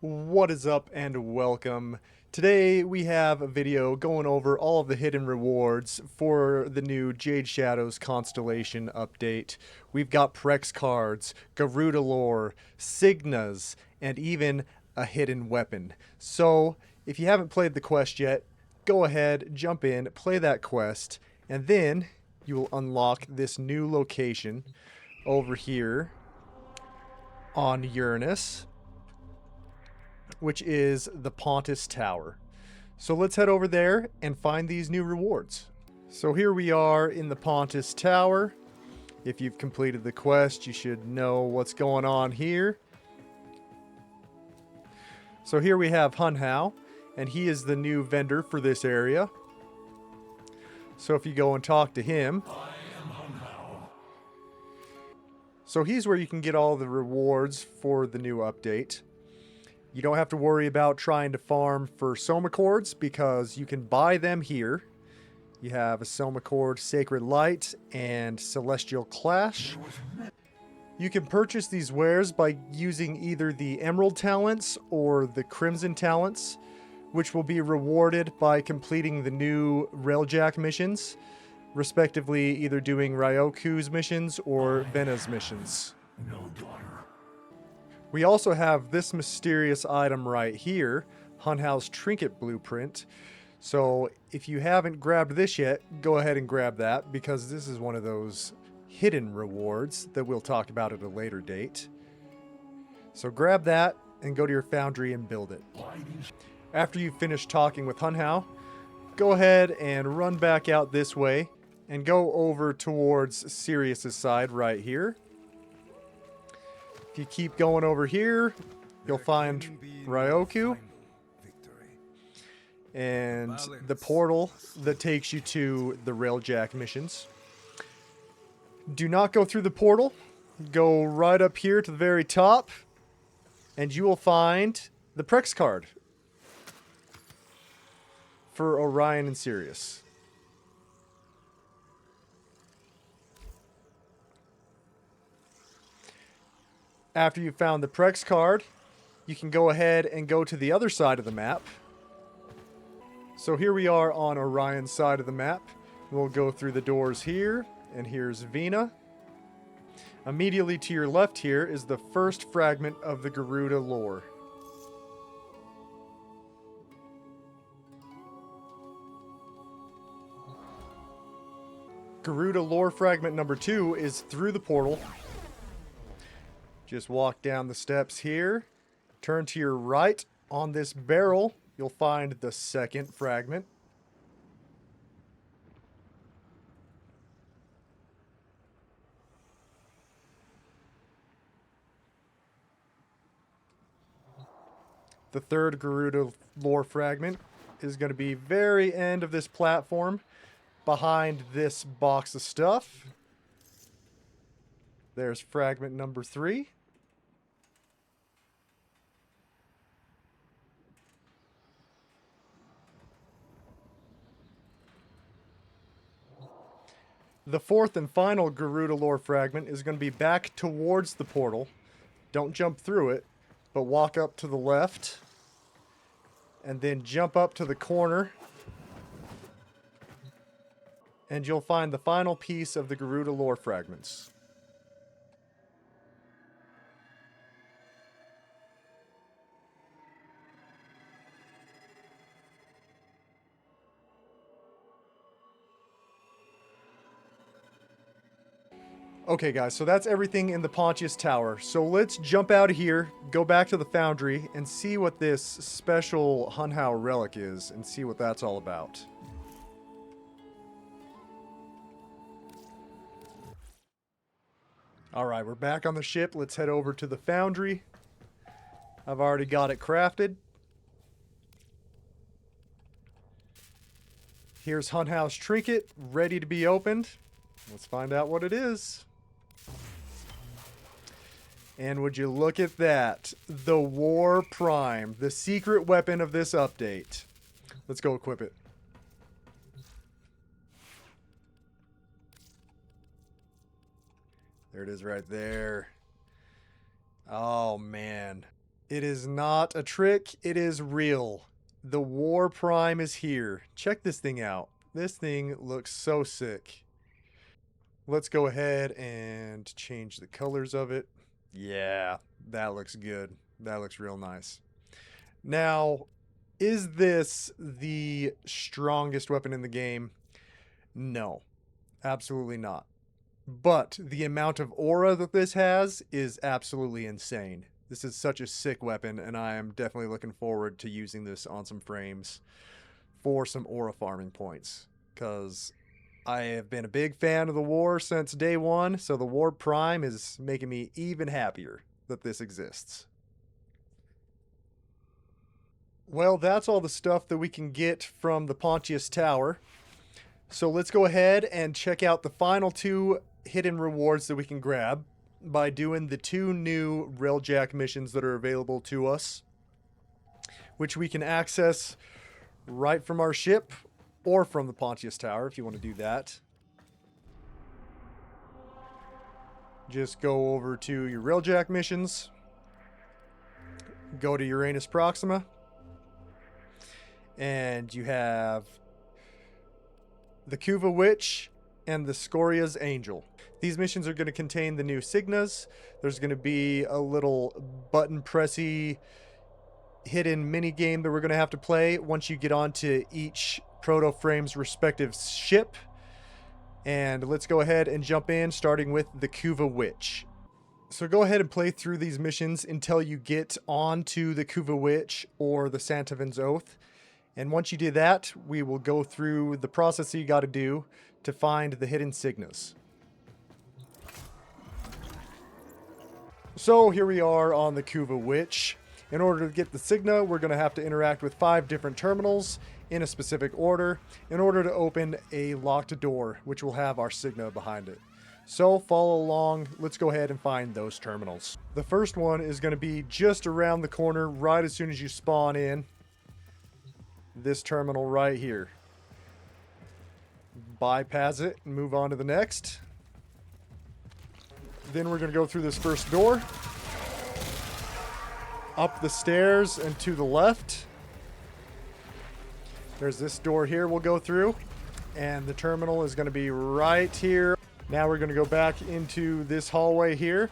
What is up and welcome. Today we have a video going over all of the hidden rewards for the new Jade Shadows Constellation update. We've got Prex Cards, Garuda Lore, Signas, and even a hidden weapon. So if you haven't played the quest yet, go ahead, jump in, play that quest, and then you will unlock this new location over here on Uranus, which is the Pontus Tower. So let's head over there and find these new rewards. So here we are in the Pontus Tower. If you've completed the quest, you should know what's going on here. So here we have Hun Hao, and he is the new vendor for this area. So if you go and talk to him, so he's where you can get all the rewards for the new update. You don't have to worry about trying to farm for Soma Cords because you can buy them here. You have a Soma Cord, Sacred Light, and Celestial Clash. You can purchase these wares by using either the Emerald Talents or the Crimson Talents, which will be rewarded by completing the new Railjack missions, respectively either doing Ryoku's missions or Vena's missions. No daughter. We also have this mysterious item right here, Hun Hao's Trinket Blueprint. So if you haven't grabbed this yet, go ahead and grab that because this is one of those hidden rewards that we'll talk about at a later date. So grab that and go to your foundry and build it. After you've finished talking with Hun Hao, go ahead and run back out this way and go over towards Sirius's side right here. If you keep going over here, you'll find Ryoku and the portal that takes you to the Railjack missions. Do not go through the portal. Go right up here to the very top, and you will find the Prex Card for Orion and Sirius. After you've found the Prex Card, you can go ahead and go to the other side of the map. So here we are on Orion's side of the map. We'll go through the doors here, and here's Vina. Immediately to your left here is the first fragment of the Garuda Lore. Garuda Lore Fragment number 2 is through the portal. Just walk down the steps here, turn to your right. On this barrel, you'll find the second fragment. The third Garuda Lore Fragment is going to be very end of this platform, behind this box of stuff. There's fragment number 3. The fourth and final Garuda Lore Fragment is going to be back towards the portal. Don't jump through it, but walk up to the left, and then jump up to the corner, and you'll find the final piece of the Garuda Lore Fragments. Okay guys, so that's everything in the Pontius Tower. So let's jump out of here, go back to the foundry, and see what this special Hun Hao relic is, and see what that's all about. Alright, we're back on the ship. Let's head over to the foundry. I've already got it crafted. Here's Hun Hao's trinket, ready to be opened. Let's find out what it is. And would you look at that? The War Prime, the secret weapon of this update. Let's go equip it. There it is right there. Oh, man. It is not a trick, it is real. The War Prime is here. Check this thing out. This thing looks so sick. Let's go ahead and change the colors of it. Yeah, that looks good. That looks real nice. Now, is this the strongest weapon in the game? No, absolutely not. But the amount of aura that this has is absolutely insane. This is such a sick weapon, and I am definitely looking forward to using this on some frames for some aura farming points. Because I have been a big fan of the War since day one, so the War Prime is making me even happier that this exists. Well, that's all the stuff that we can get from the Pontius Tower. So let's go ahead and check out the final two hidden rewards that we can grab by doing the two new Railjack missions that are available to us, which we can access right from our ship or from the Pontius Tower if you want to do that. Just go over to your Railjack missions, go to Uranus Proxima, and you have the Kuva Witch and the Scoria's Angel. These missions are going to contain the new Signas. There's going to be a little button pressy hidden mini game that we're going to have to play once you get onto each Proto Frame's respective ship. And let's go ahead and jump in, starting with the Kuva Witch. So go ahead and play through these missions until you get onto the Kuva Witch or the Santavin's Oath. And once you do that, we will go through the process you got to do to find the hidden Signas. So here we are on the Kuva Witch. In order to get the Signa, we're going to have to interact with 5 different terminals in a specific order in order to open a locked door, which will have our Signa behind it. So follow along. Let's go ahead and find those terminals. The first one is going to be just around the corner right as soon as you spawn in. This terminal right here. Bypass it and move on to the next. Then we're going to go through this first door, up the stairs and to the left. There's this door here we'll go through, and the terminal is going to be right here. Now we're going to go back into this hallway here.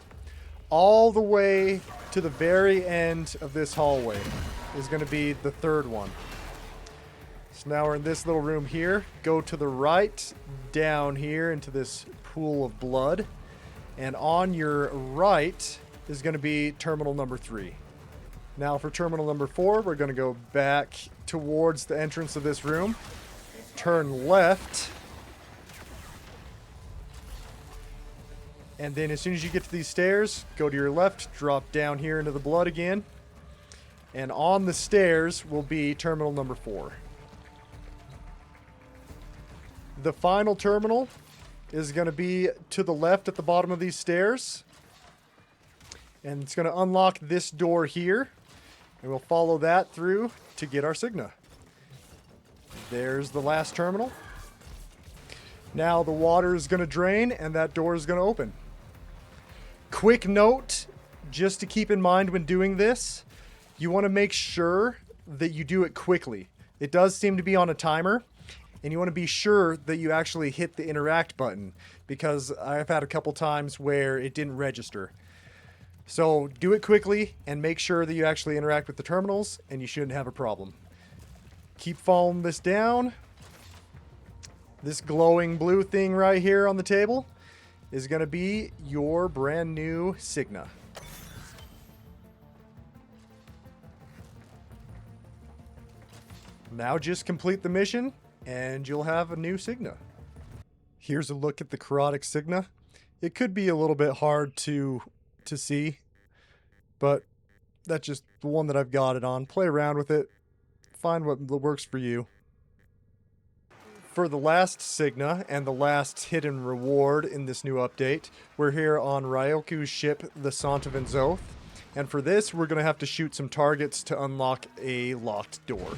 All the way to the very end of this hallway is going to be the third one. So now we're in this little room here. Go to the right, down here into this pool of blood. And on your right is going to be terminal number 3. Now for terminal number 4, we're going to go back towards the entrance of this room. Turn left. And then as soon as you get to these stairs, go to your left, drop down here into the blood again. And on the stairs will be terminal number 4. The final terminal is going to be to the left at the bottom of these stairs. And it's going to unlock this door here. And we'll follow that through to get our Signa. There's the last terminal. Now the water is going to drain and that door is going to open. Quick note, just to keep in mind when doing this, you want to make sure that you do it quickly. It does seem to be on a timer. And you want to be sure that you actually hit the interact button, because I've had a couple times where it didn't register. So do it quickly and make sure that you actually interact with the terminals, and you shouldn't have a problem. Keep following this down. This glowing blue thing right here on the table is going to be your brand new Signa. Now just complete the mission and you'll have a new Signa. Here's a look at the Karotic Signa. It could be a little bit hard to see, but that's just the one that I've got it on. Play around with it. Find what works for you. For the last Signa and the last hidden reward in this new update, we're here on Ryoku's ship, the Santavin's Oath. And for this, we're going to have to shoot some targets to unlock a locked door.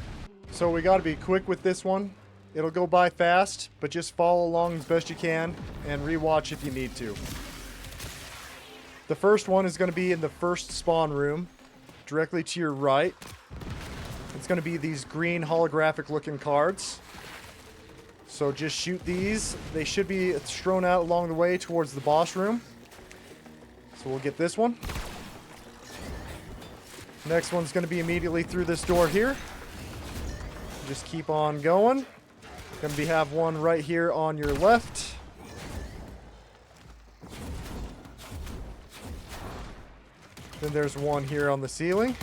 So we got to be quick with this one. It'll go by fast, but just follow along as best you can and rewatch if you need to. The first one is going to be in the first spawn room. directly to your right, it's going to be these green holographic looking cards. So just shoot these. They should be strewn out along the way towards the boss room. So we'll get this one. Next one's going to be immediately through this door here. Just keep on going. Going to have one right here on your left. Then there's one here on the ceiling.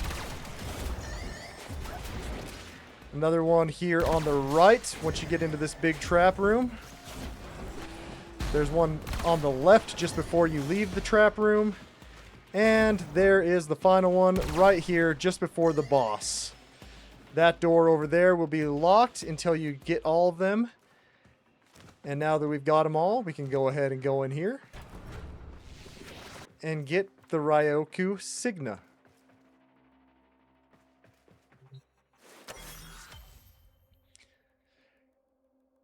Another one here on the right once you get into this big trap room. There's one on the left just before you leave the trap room. And there is the final one right here just before the boss. That door over there will be locked until you get all of them. And now that we've got them all, we can go ahead and go in here and get the Karotic Signa.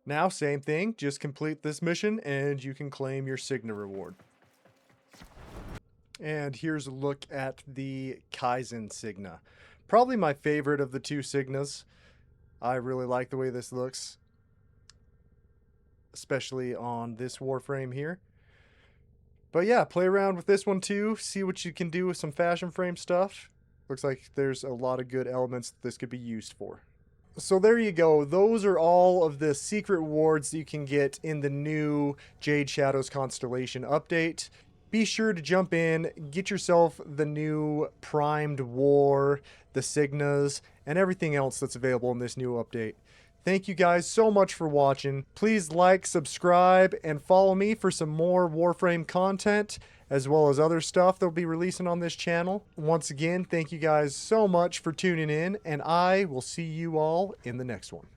Now, same thing, just complete this mission and you can claim your Signa reward. And here's a look at the Kyzen Signa. Probably my favorite of the two Signas. I really like the way this looks, especially on this Warframe here. But yeah, play around with this one too. See what you can do with some fashion frame stuff. Looks like there's a lot of good elements that this could be used for. So there you go. Those are all of the secret rewards that you can get in the new Jade Shadows Constellation update. Be sure to jump in, get yourself the new Primed War, the Signas, and everything else that's available in this new update. Thank you guys so much for watching. Please like, subscribe, and follow me for some more Warframe content, as well as other stuff that will be releasing on this channel. Once again, thank you guys so much for tuning in, and I will see you all in the next one.